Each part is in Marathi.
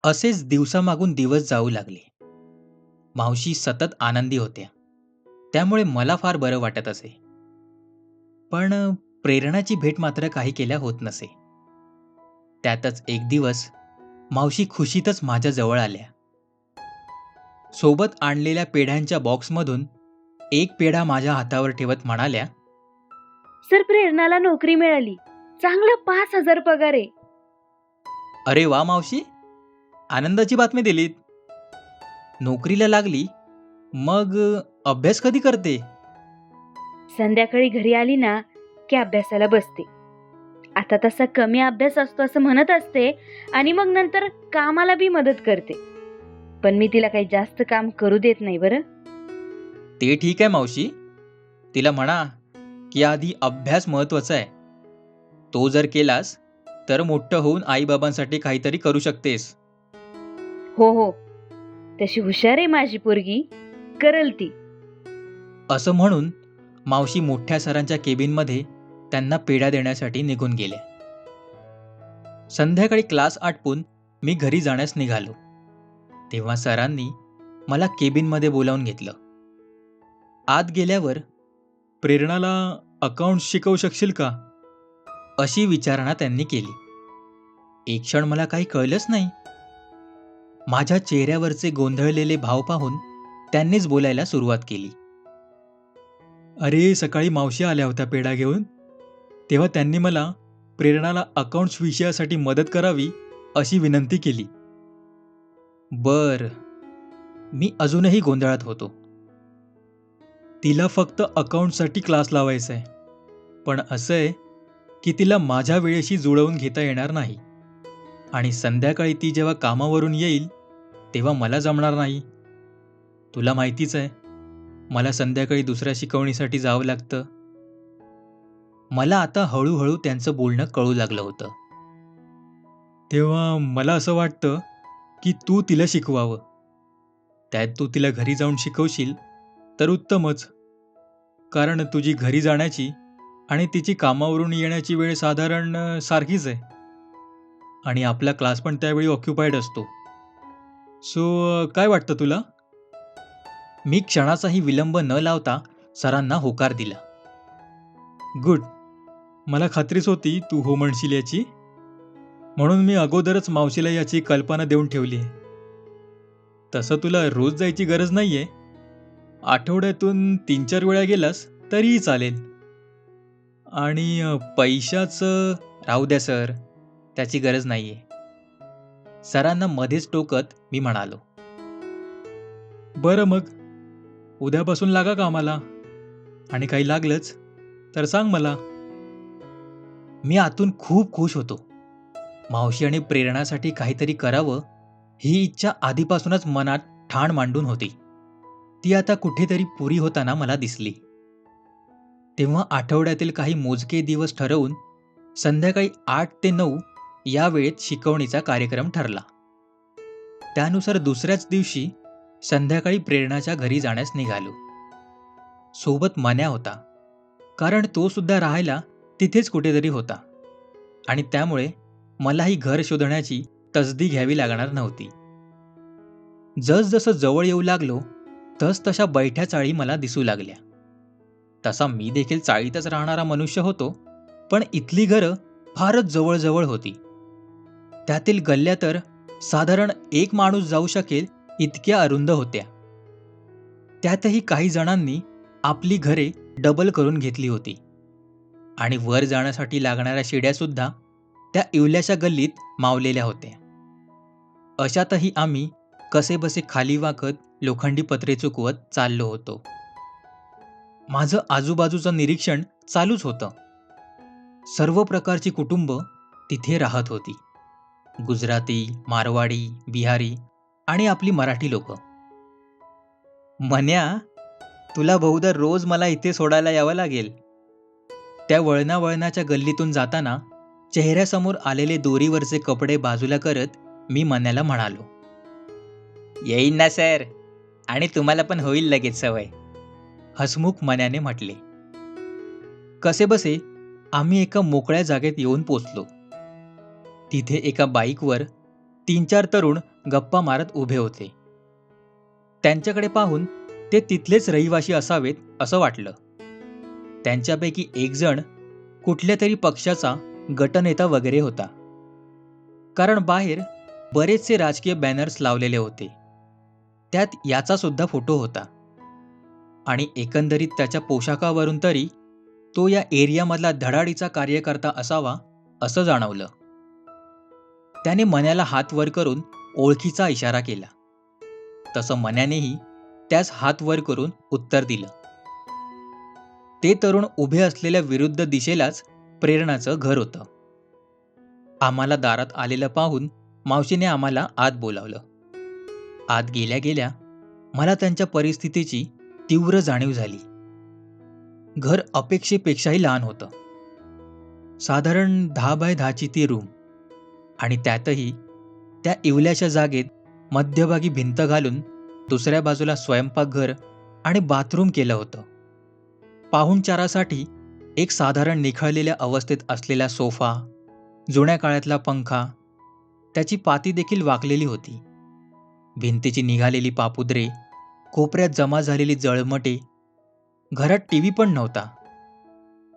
असेच दिवसामागून दिवस जाऊ लागले. मावशी सतत आनंदी होत्या. त्यामुळे मला फार बरं वाटत असे. पण प्रेरणाची भेट मात्र काही केल्या होत नसे. त्यातच एक दिवस मावशी खुशीतच माझ्या जवळ आल्या. सोबत आणलेल्या पेढ्यांच्या बॉक्समधून एक पेढा माझ्या हातावर ठेवत म्हणाल्या, सर, प्रेरणाला नोकरी मिळाली. चांगला 5,000 पगार आहे. "अरे वा मावशी, आनंदाची बातमी दिलीत. नोकरीला लागली, मग अभ्यास कधी करते?" संध्याकाळी घरी आली ना की अभ्यासाला बसते. आता तसा कमी अभ्यास असतो असं म्हणत असते आणि मग नंतर कामाला बी मदत करते. पण मी तिला काही जास्त काम करू देत नाही बरं. "ते ठीक आहे मावशी. तिला म्हणा की आधी अभ्यास महत्वाचा आहे. तो जर केलास तर मोठं होऊन आईबाबांसाठी काहीतरी करू शकतेस." हो हो, तशी हुशार आहे माझी पोरगी, करल ती. असं म्हणून मावशी मोठ्या सरांच्या केबिनमध्ये त्यांना पेढा देण्यासाठी निघून गेल्या. संध्याकाळी क्लास आटपून मी घरी जाण्यास निघालो. तेव्हा सरांनी मला केबिनमध्ये बोलावून घेतलं. आत गेल्यावर, "प्रेरणाला अकाउंट्स शिकवू शकशील का?" अशी विचारणा त्यांनी केली. एक क्षण मला काही कळलंच नाही. माझ्या चेहऱ्यावरचे गोंधळलेले भाव पाहून त्यांनीच बोलायला सुरुवात केली. "अरे, सकाळी मावशी आल्या होत्या पेढा घेऊन. तेव्हा त्यांनी मला प्रेरणाला अकाउंट्स विषयासाठी मदत करावी अशी विनंती केली." "बर." मी अजूनही गोंधळात होतो. "तिला फक्त अकाउंटसाठी क्लास लावायचा आहे. पण असं आहे की तिला माझ्या वेळेशी जुळवून घेता येणार नाही. आणि संध्याकाळी ती जेव्हा कामावरून येईल तेव्हा मला जमणार नाही. तुला माहितीच आहे, मला संध्याकाळी दुसऱ्या शिकवणीसाठी जावं लागतं." मला आता हळूहळू त्यांचं बोलणं कळू लागलं होतं. "तेव्हा मला असं वाटतं की तू तिला शिकवावं. त्यात तू तिला घरी जाऊन शिकवशील तर उत्तमच. कारण तुझी घरी जाण्याची आणि तिची कामावरून येण्याची वेळ साधारण सारखीच आहे. आणि आपला क्लास पण त्यावेळी ऑक्युपाईड असतो. सो काय वाटतं तुला?" मी क्षणाचाही विलंब न लावता सरांना होकार दिला. "गुड. मला खात्रीच होती तू हो म्हणशील याची. म्हणून मी अगोदरच मावशीला याची कल्पना देऊन ठेवली आहे. तसं तुला रोज जायची गरज नाहीये. आठवड्यातून 3-4 वेळा गेलास तरीही चालेल. आणि पैशाचं राहू द्या सर, त्याची गरज नाहीये." सरांना मध्येच टोकत मी म्हणालो. "बरं मग, उद्यापासून लागा कामाला. आणि काही लागलंच तर सांग मला." मी आतून खूप खुश होतो. मावशी आणि प्रेरणासाठी काहीतरी करावं ही इच्छा आधीपासूनच मनात ठाण मांडून होती. ती आता कुठेतरी पुरी होताना मला दिसली. तेव्हा आठवड्यातील काही मोजके दिवस ठरवून संध्याकाळी 8 ते 9 या वेळेत शिकवणीचा कार्यक्रम ठरला. त्यानुसार दुसऱ्याच दिवशी संध्याकाळी प्रेरणाच्या घरी जाण्यास निघालो. सोबत मन्या होता, कारण तो सुद्धा राहायला तिथेच कुठेतरी होता आणि त्यामुळे मलाही घर शोधण्याची तसदी घ्यावी लागणार नव्हती. जसजसं जवळ येऊ लागलो तसतशा बैठ्या चाळी मला दिसू लागल्या. तसा मी देखील चाळीतच राहणारा मनुष्य होतो, पण इथली घरं फारच जवळजवळ होती. त्यातील गल्ल्या तर साधारण एक माणूस जाऊ शकेल इतक्या अरुंद होत्या. त्यातही काही जणांनी आपली घरे डबल करून घेतली होती आणि वर जाण्यासाठी लागणाऱ्या शिड्यासुद्धा त्या इवल्याशा गल्लीत मावलेल्या होत्या. अशातही आम्ही कसेबसे खाली वाकत लोखंडी पत्रे चुकवत चाललो होतो. माझं आजूबाजूचं निरीक्षण चालूच होतं. सर्व प्रकारची कुटुंब तिथे राहत होती. गुजराती, मारवाडी, बिहारी आणि आपली मराठी लोक. "मन्या, तुला बहुधा रोज मला इथे सोडायला यावं लागेल." त्या वळणावळणाच्या गल्लीतून जाताना चेहऱ्यासमोर आलेले दोरीवरचे कपडे बाजूला करत मी मन्याला म्हणालो. "येईन ना सर, आणि तुम्हाला पण होईल लगेच सवय." हसमुख मन्याने म्हटले. कसेबसे आम्ही एका मोकळ्या जागेत येऊन पोचलो. तिथे एका बाईकवर 3-4 तरुण गप्पा मारत उभे होते. त्यांच्याकडे पाहून ते तिथलेच रहिवासी असावेत असं वाटलं. त्यांच्यापैकी एक जण कुठल्या तरी पक्षाचा गटनेता वगैरे होता. कारण बाहेर बरेचसे राजकीय बॅनर्स लावलेले होते. त्यात याचा सुद्धा फोटो होता. आणि एकंदरीत त्याच्या पोशाखावरून तरी तो या एरियामधला धडाडीचा कार्यकर्ता असावा असं जाणवलं. त्याने मन्याला हात वर करून ओळखीचा इशारा केला. तसं मन्यानेही त्यास हात वर करून उत्तर दिलं. ते तरुण उभे असलेल्या विरुद्ध दिशेलाच प्रेरणाचं घर होतं. आम्हाला दारात आलेलं पाहून मावशीने आम्हाला आत बोलावलं. आत गेल्या गेल्या मला त्यांच्या परिस्थितीची तीव्र जाणीव झाली. घर अपेक्षेपेक्षाही लहान होतं. साधारण 10 बाय 10ची ती रूम, आणि त्यातही त्या इवल्याच्या जागेत मध्यभागी भिंत घालून दुसऱ्या बाजूला स्वयंपाकघर आणि बाथरूम केलं होतं. पाहुणचारासाठी एक साधारण निखळलेल्या अवस्थेत असलेला सोफा, जुन्या काळातला पंखा, त्याची पाती देखील वाकलेली होती. भिंतीची निघालेली पापुद्रे, कोपऱ्यात जमा झालेली जळमटे. घरात टीव्ही पण नव्हता,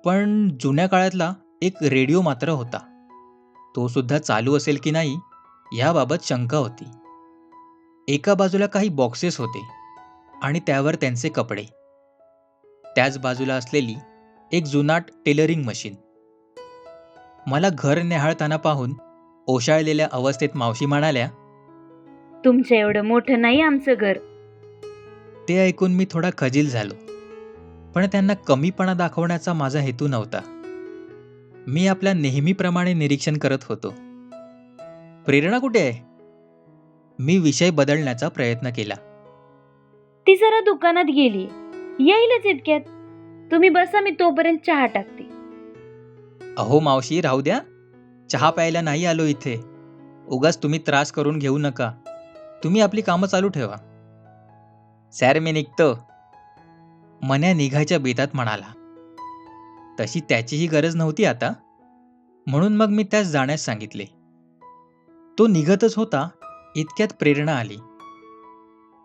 पण जुन्या काळातला एक रेडिओ मात्र होता. तो सुद्धा चालू असेल की नाही याबाबत शंका होती. एका बाजूला काही बॉक्सेस होते आणि त्यावर त्यांचे कपडे. त्याच बाजूला असलेली एक जुनाट टेलरिंग मशीन. मला घर न्याहाळताना पाहून ओशाळलेल्या अवस्थेत मावशी म्हणाल्या, तुमचं एवढं मोठं नाही आमचं घर. ते ऐकून मी थोडा खजील झालो. पण त्यांना कमीपणा दाखवण्याचा माझा हेतू नव्हता. मी आपल्या नेहमीप्रमाणे निरीक्षण करत होतो. प्रेरणा कुठे आहे? मी विषय बदलण्याचा प्रयत्न केला. ती जरा दुकानात गेली, येईलच इतक्यात. तुम्ही बसा, मी तोपर्यंत चहा टाकते. अहो मावशी, राहू द्या. चहा प्यायला नाही आलो इथे. उगाच तुम्ही त्रास करून घेऊ नका. तुम्ही आपली कामं चालू ठेवा. सॅर, मी निघतो, मन्या निघायच्या बेतात म्हणाला. तशी त्याचीही गरज नव्हती आता, म्हणून मग मी त्यास जाण्यास सांगितले. तो निघतच होता इतक्यात प्रेरणा आली.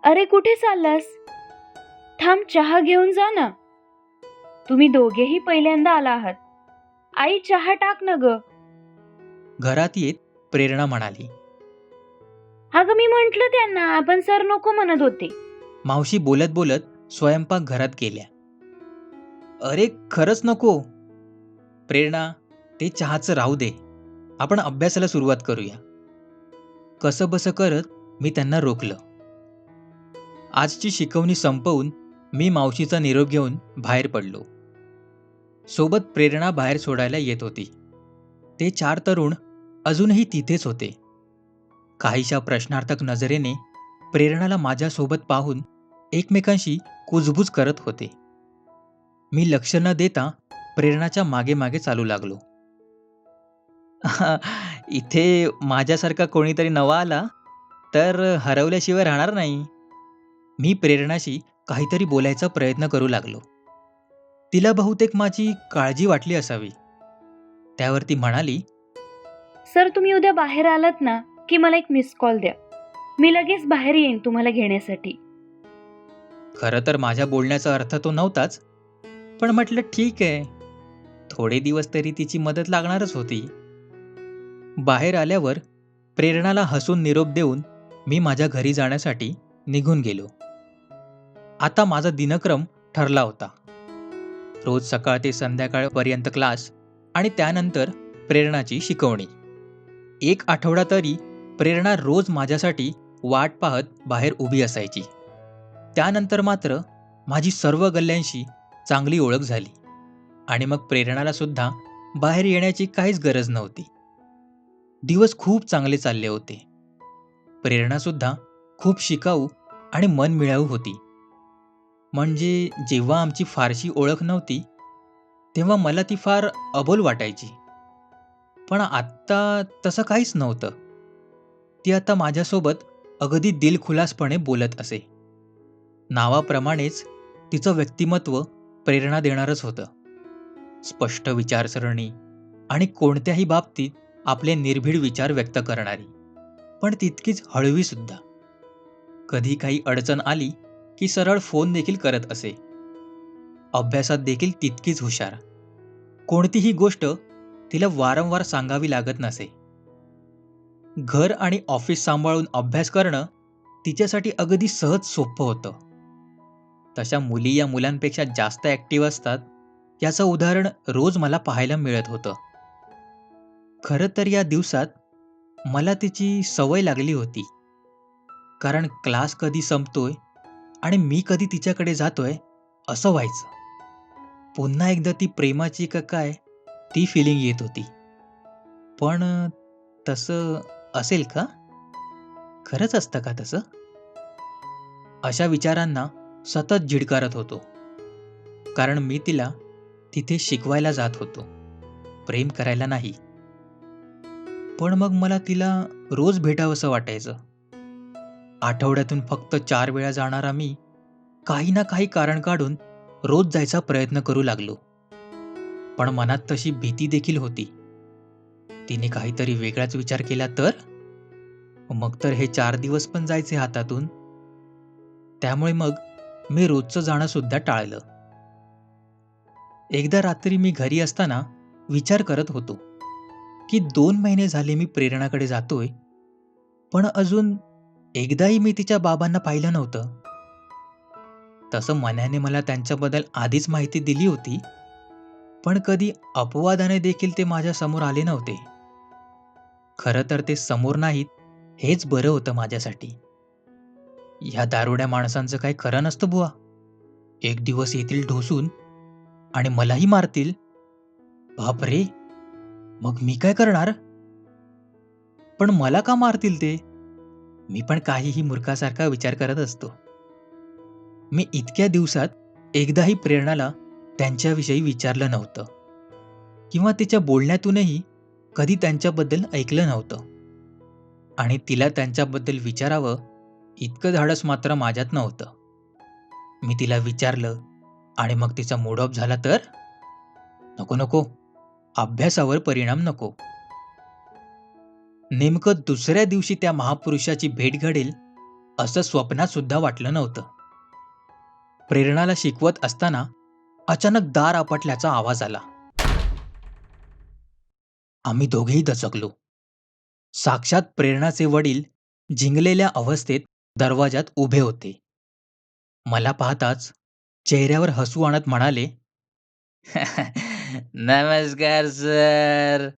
अरे कुठे चाललास? थांब, चहा घेऊन जा ना. तुम्ही दोघेही पहिल्यांदा आला आहात. आई, चहा टाक ना ग. घरात येत प्रेरणा म्हणाली. अगं, मी म्हंटल त्यांना, आपण सर नको म्हणत होते. मावशी बोलत बोलत स्वयंपाकघरात गेल्या. अरे खरंच नको. प्रेरणा, ते चहाचं राहू दे, आपण अभ्यासाला सुरुवात करूया. कसंबसं करत मी त्यांना रोखलं. आजची शिकवणी संपवून मी मावशीचा निरोप घेऊन बाहेर पडलो. सोबत प्रेरणा बाहेर सोडायला येत होती. ते 4 तरुण अजूनही तिथेच होते. काहीशा प्रश्नार्थक नजरेने प्रेरणाला माझ्यासोबत पाहून एकमेकांशी कुजबूज करत होते. मी लक्ष न देता प्रेरणाच्या मागे मागे चालू लागलो. इथे माझ्यासारखा कोणीतरी नवा आला तर हरवल्याशिवाय राहणार नाही. मी प्रेरणाशी काहीतरी बोलायचा प्रयत्न करू लागलो. तिला बहुतेक माझी काळजी वाटली असावी. त्यावर ती म्हणाली, सर, तुम्ही उद्या बाहेर आलात ना की मला एक मिस कॉल द्या. मी लगेच बाहेर येईन तुम्हाला घेण्यासाठी. खरं तर माझ्या बोलण्याचा अर्थ तो नव्हताच, पण म्हटलं ठीक आहे, थोडे दिवस तरी तिची मदत लागणारच होती. बाहेर आल्यावर प्रेरणाला हसून निरोप देऊन मी माझ्या घरी जाण्यासाठी निघून गेलो. आता माझा दिनक्रम ठरला होता. रोज सकाळ ते संध्याकाळपर्यंत क्लास आणि त्यानंतर प्रेरणाची शिकवणी. 1 आठवडा तरी प्रेरणा रोज माझ्यासाठी वाट पाहत बाहेर उभी असायची. त्यानंतर मात्र माझी सर्व गल्ल्यांशी चांगली ओळख झाली आणि मग प्रेरणाला सुद्धा बाहेर येण्याची काहीच गरज नव्हती. दिवस खूप चांगले चालले होते. प्रेरणा सुद्धा खूप शिकाऊ आणि मनमिळाऊ होती. म्हणजे जेव्हा आमची फारशी ओळख नव्हती तेव्हा मला ती फार अबोल वाटायची. पण आत्ता तसं काहीच नव्हतं. ती आता माझ्यासोबत अगदी दिलखुलासपणे बोलत असे. नावाप्रमाणेच तिचं व्यक्तिमत्व प्रेरणा देणारच होतं. स्पष्ट विचारसरणी आणि कोणत्याही बाबतीत आपले निर्भीड विचार व्यक्त करणारी. पण तितकीच हळवी सुद्धा. कधी काही अडचण आली की सरळ फोन देखील करत असे. अभ्यासात देखील तितकीच हुशार. कोणतीही गोष्ट तिला वारंवार सांगावी लागत नसे. घर आणि ऑफिस सांभाळून अभ्यास करणं तिच्यासाठी अगदी सहज सोपं होतं. तशा मुली या मुलांपेक्षा जास्त ॲक्टिव्ह असतात याचं उदाहरण रोज मला पाहायला मिळत होतं. खरं तर या दिवसात मला तिची सवय लागली होती. कारण क्लास कधी संपतोय आणि मी कधी तिच्याकडे जातोय असं व्हायचं. पुन्हा एकदा ती प्रेमाची का काय ती फिलिंग येत होती. पण तसं असेल का? खरंच असतं का तसं? अशा विचारांना सतत झिडकारत होतो. कारण मी तिला तिथे शिकवायला जात होतो, प्रेम करायला नाही. पण मग मला तिला रोज भेटावंसं वाटायचं. आठवड्यातून फक्त 4 वेळा जाणारा मी काही ना काही कारण काढून रोज जायचा प्रयत्न करू लागलो. पण मनात तशी भीती देखील होती. तिने काहीतरी वेगळाच विचार केला तर? मग तर हे 4 दिवस पण जायचे हातातून. त्यामुळे मग मी रोजचं जाणं सुद्धा टाळलं. एकदा रात्री मी घरी असताना विचार करत होतो, की 2 महिने झाले मी प्रेरणाकडे जातोय, पण अजून एकदाही मी तिच्या बाबांना पाहिलं नव्हतं. तसं मनाने मला त्यांच्याबद्दल आधीच माहिती दिली होती, पण कधी अपवादाने देखील ते माझ्या समोर आले नव्हते. खरं तर ते समोर नाहीत, हेच बरं होतं माझ्यासाठी. ह्या दारुड्या माणसांचं काही खरं नसतं बुवा. एक दिवस येतील ढोसून आणि मलाही मारतील. बापरे! मग मी काय करणार? पण मला का मारतील ते? मी पण काहीही मूर्खासारखा विचार करत असतो. मी इतक्या दिवसात एकदाही प्रेरणाला त्यांच्याविषयी विचारलं नव्हतं किंवा तिच्या बोलण्यातूनही कधी त्यांच्याबद्दल ऐकलं नव्हतं. आणि तिला त्यांच्याबद्दल विचारावं इतकं धाडस मात्र माझ्यात नव्हतं. मी तिला विचारलं आणि मग तिचा मूड ऑफ झाला तर? नको नको, अभ्यासावर परिणाम नको. नेमकं दुसऱ्या दिवशी त्या महापुरुषाची भेट घडेल असं स्वप्नात सुद्धा वाटलं नव्हतं. प्रेरणाला शिकवत असताना अचानक दार आपटल्याचा आवाज आला. आम्ही दोघेही दचकलो. साक्षात प्रेरणाचे वडील झिंगलेल्या अवस्थेत दरवाजात उभे होते. मला पाहताच चेहऱ्यावर हसू आणत म्हणाले, नमस्कार सर.